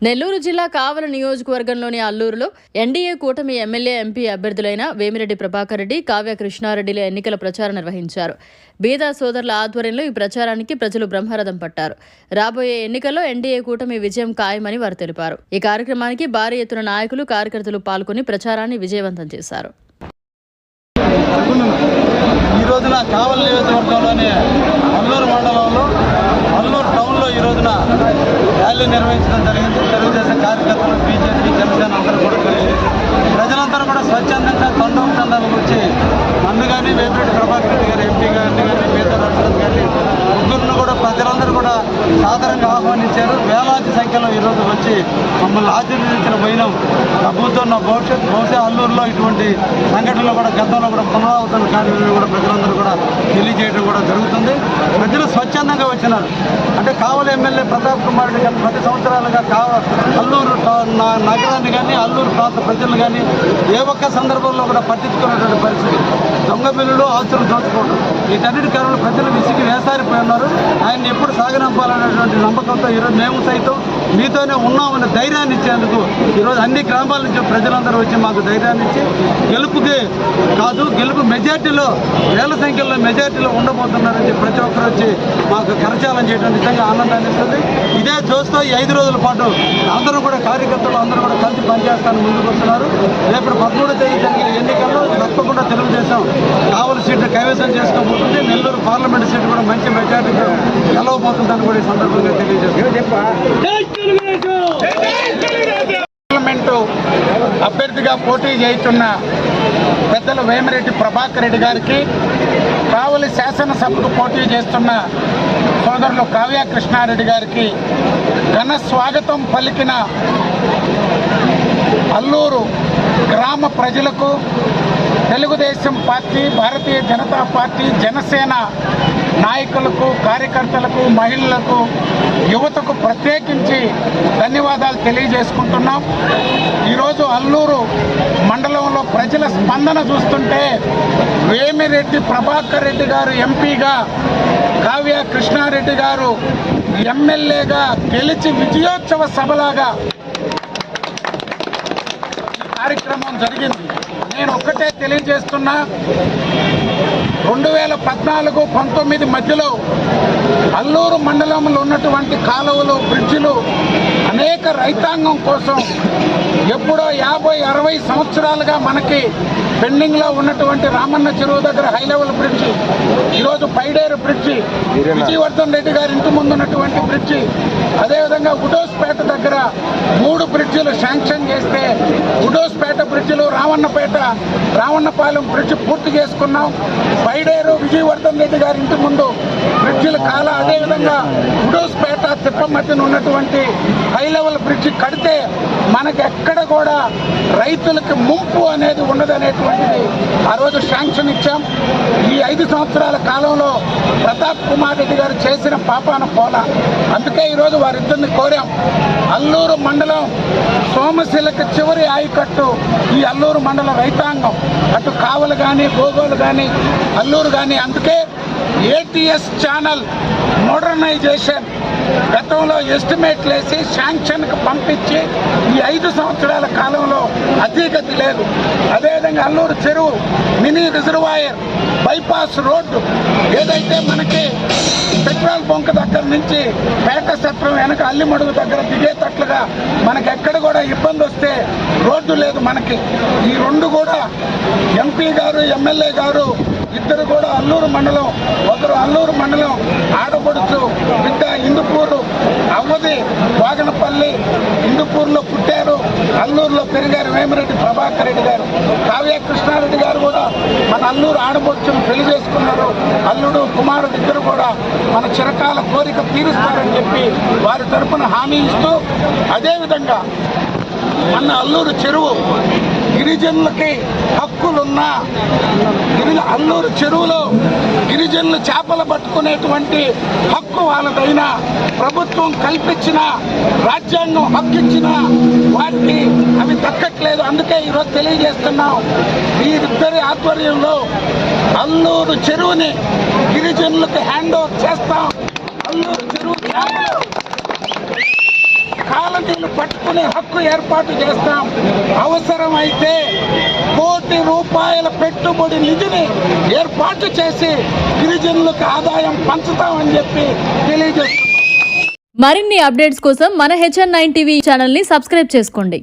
నెల్లూరు జిల్లా కావలి నియోజకవర్గంలోని అల్లూరులో ఎన్డీఏ కూటమి ఎమ్మెల్యే ఎంపీ అభ్యర్థులైన వేమిరెడ్డి ప్రభాకర్ రెడ్డి, కావ్య కృష్ణారెడ్డిల ఎన్నికల ప్రచారం నిర్వహించారు. బీదా సోదరుల ఆధ్వర్యంలో ఈ ప్రచారానికి ప్రజలు బ్రహ్మరథం పట్టారు. రాబోయే ఎన్నికల్లో ఎన్డీఏ కూటమి విజయం ఖాయమని వారు తెలిపారు. ఈ కార్యక్రమానికి భారీ ఎత్తున నాయకులు, కార్యకర్తలు పాల్గొని ప్రచారాన్ని విజయవంతం చేశారు. ఈ రోజున కావలి నియోజకవర్గంలోని అల్లూరు మండలంలో అల్లూరు టౌన్లో ఈ రోజున ర్యాలీ నిర్వహించడం జరిగింది. తెలుగుదేశం కార్యకర్తలు, బీజేపీ, జనసేన అందరూ కూడా కలిసి ప్రజలందరూ కూడా స్వచ్ఛందంగా తండోపతండాలకు వచ్చి నన్ను కానీ, వేమిరెడ్డి ప్రభాకర్ రెడ్డి గారు ఎంపీ గారిని కానీ, మిగతా రాష్ట్రం కానీ ముగ్గురును కూడా ప్రజలందరూ కూడా సాదరంగా ఆహ్వానించారు. వేలాది సంఖ్యలో ఈరోజు వచ్చి మమ్మల్ని ఆశీర్వదించిన పోయినాం. ప్రభుత్వం బహుశా అల్లూరులో ఇటువంటి సంఘటనలు కూడా గతంలో కూడా పునరావృతం కానీ కూడా ప్రజలందరూ కూడా తెలియజేయడం కూడా జరుగుతుంది. ప్రజలు స్వచ్ఛందంగా వచ్చినారు. అంటే కావలి ఎమ్మెల్యే ప్రతాప్ కుమార్ రెడ్డి గారు ప్రతి సంవత్సరాలుగా అల్లూరు నగరాన్ని కానీ, అల్లూరు ప్రాంత ప్రజలు కానీ ఏ ఒక్క సందర్భంలో కూడా పట్టించుకున్నటువంటి పరిస్థితి, దొంగ బిల్లులు, ఆస్తులు దోచుకోవడం, వీటన్నిటి కారణంలో ప్రజలు విసిగి వేసారిపోయి ఉన్నారు. ఆయన్ని ఎప్పుడు సాగనంపాలనేటువంటి నమ్మకంతో ఈరోజు మేము సైతం మీతోనే ఉన్నామని ధైర్యాన్ని ఇచ్చేందుకు ఈరోజు అన్ని గ్రామాల నుంచి ప్రజలందరూ వచ్చి మాకు ధైర్యాన్ని ఇచ్చి గెలుపుకి కాదు, గెలుపు మెజార్టీలో వేల సంఖ్యలో మెజార్టీలో ఉండబోతున్నారని ప్రతి ఒక్కరు వచ్చి మాకు కరచాలం చేయడం నిజంగా ఆనందాన్ని ఇస్తుంది. ఇదే చూస్తూ ఈ 5 రోజుల పాటు అందరూ కూడా కార్యకర్తలు అందరూ కూడా కలిసి పనిచేస్తానని ముందుకు వస్తున్నారు. రేపు 13వ తేదీ జరిగే ఎన్నికల్లో తప్పకుండా తెలుగుదేశం కావలి సీట్లు కైవసం చేసుకోబోతుంది. నెల్లూరు పార్లమెంటు సీటు కూడా మంచి మెజార్టీతో గెలవబోతుందని కూడా ఈ సందర్భంగా పార్లమెంటు అభ్యర్థిగా పోటీ చేస్తున్న పెద్దలు వేమిరెడ్డి ప్రభాకర్ రెడ్డి గారికి, కావలి శాసనసభకు పోటీ చేస్తున్న సోదరులు కావ్య కృష్ణారెడ్డి గారికి ఘన స్వాగతం పలికిన అల్లూరు గ్రామ ప్రజలకు, తెలుగుదేశం పార్టీ, భారతీయ జనతా పార్టీ, జనసేన నాయకులకు, కార్యకర్తలకు, మహిళలకు, యువతకు ప్రత్యేకించి ధన్యవాదాలు తెలియజేసుకుంటున్నాం. ఈరోజు అల్లూరు మండలంలో ప్రజల స్పందన చూస్తుంటే వేమిరెడ్డి ప్రభాకర్ రెడ్డి గారు ఎంపీగా, కావ్య కృష్ణారెడ్డి గారు ఎమ్మెల్యేగా గెలిచి విజయోత్సవ సభలాగా కార్యక్రమం జరిగింది. నేను ఒక్కటే తెలియజేస్తున్నా, 2014-19 మధ్యలో అల్లూరు మండలంలో ఉన్నటువంటి కాలువలు, బ్రిడ్జిలు అనేక రైతాంగం కోసం ఎప్పుడో 50-60 సంవత్సరాలుగా మనకి పెండింగ్లో ఉన్నటువంటి రామన్న చెరువు దగ్గర హై లెవెల్ బ్రిడ్జి, ఈరోజు పైడేరు బ్రిడ్జి, విజయవర్ధన్ రెడ్డి గారి ఇంటి ముందు ఉన్నటువంటి బ్రిడ్జి, అదేవిధంగా ఉడోస్పేట దగ్గర 3 బ్రిడ్జిలు శాంక్షన్ చేస్తే ఉడోస్పేట బ్రిడ్జిలు, రావణపాలెం బ్రిడ్జి పూర్తి చేసుకున్నాం. పైడేరు విజయవర్ధన్ రెడ్డి గారి ఇంటి ముందు బ్రిడ్జిల కాల, అదేవిధంగా ఉడోస్పేట తిప్పమధ్యన ఉన్నటువంటి హై లెవెల్ బ్రిడ్జి కడితే మనకు ఎక్కడ కూడా రైతులకు ముంపు అనేది ఉండదనేటువంటిది ఆ రోజు శాంక్షన్ ఇచ్చాం. ఈ 5 సంవత్సరాల కాలంలో ప్రతాప్ కుమార్ రెడ్డి గారు చేసిన పాపాన పోల. అందుకే ఈరోజు వారిద్దరిని కోరాం. అల్లూరు మండలం సోమశిలకు చివరి ఆయకట్టు ఈ అల్లూరు మండల రైతాంగం, అటు కావలి కానీ, గోగోలు కానీ, అల్లూరు కానీ. అందుకే ఏటీఎస్ ఛానల్ మోడర్నైజేషన్ గతంలో ఎస్టిమేట్లు వేసి శాంక్షన్కి పంపించి ఈ 5 సంవత్సరాల కాలంలో అధిగతి లేదు. అదేవిధంగా అల్లూరు చెరువు మినీ రిజర్వాయర్, బైపాస్ రోడ్డు, ఏదైతే మనకి పెట్రోల్ బంక్ దగ్గర నుంచి పేట సత్రం వెనక అల్లిమడుగు దగ్గర దిగేటట్లుగా మనకి ఎక్కడ కూడా ఇబ్బంది వస్తే రోడ్డు లేదు మనకి. ఈ 2 కూడా ఎంపీ గారు, ఎమ్మెల్యే గారు ఇద్దరు కూడా అల్లూరు మండలం, ఒకరు అల్లూరు మండలం ఆడపడుచు బిడ్డ, ఇందుపూరు అవ్వది, వాగనపల్లి, ఇందుపూరులో పుట్టారు, అల్లూరులో పెరిగారు వేమిరెడ్డి ప్రభాకర్ రెడ్డి గారు. కావ్య కృష్ణారెడ్డి గారు కూడా మన అల్లూరు ఆడపడుచును పెళ్లి చేసుకున్నారు. అల్లుడు, కుమారుడు ఇద్దరు కూడా మన చిరకాల కోరిక తీరుస్తారని చెప్పి వారి తరఫున హామీ ఇస్తూ, అదేవిధంగా మన అల్లూరు చెరువు గిరిజనులకి హక్కులున్న అల్లూరు చెరువులో గిరిజనులు చేపలు పట్టుకునేటువంటి హక్కు వాళ్ళదైన ప్రభుత్వం కల్పించిన, రాజ్యాంగం హక్కిచ్చిన వారికి అవి దక్కట్లేదు. అందుకే ఈరోజు తెలియజేస్తున్నాం, వీరిద్దరి ఆధ్వర్యంలో అల్లూరు చెరువుని గిరిజనులకు హ్యాండ్ ఓవర్ చేస్తాం. అల్లూరు చెరువు కాలనీలు పట్టుకునే హక్కు ఏర్పాటు చేస్తాం. అవసరమైతే ₹1 కోటి పెట్టుబడి నిధిని ఏర్పాటు చేసి గిరిజనులకు ఆదాయం పంచుతామని చెప్పి తెలియజేస్తున్నాం. మరిన్ని అప్డేట్స్ కోసం మన HN9 టీవీ ఛానల్ని సబ్స్క్రైబ్ చేసుకోండి.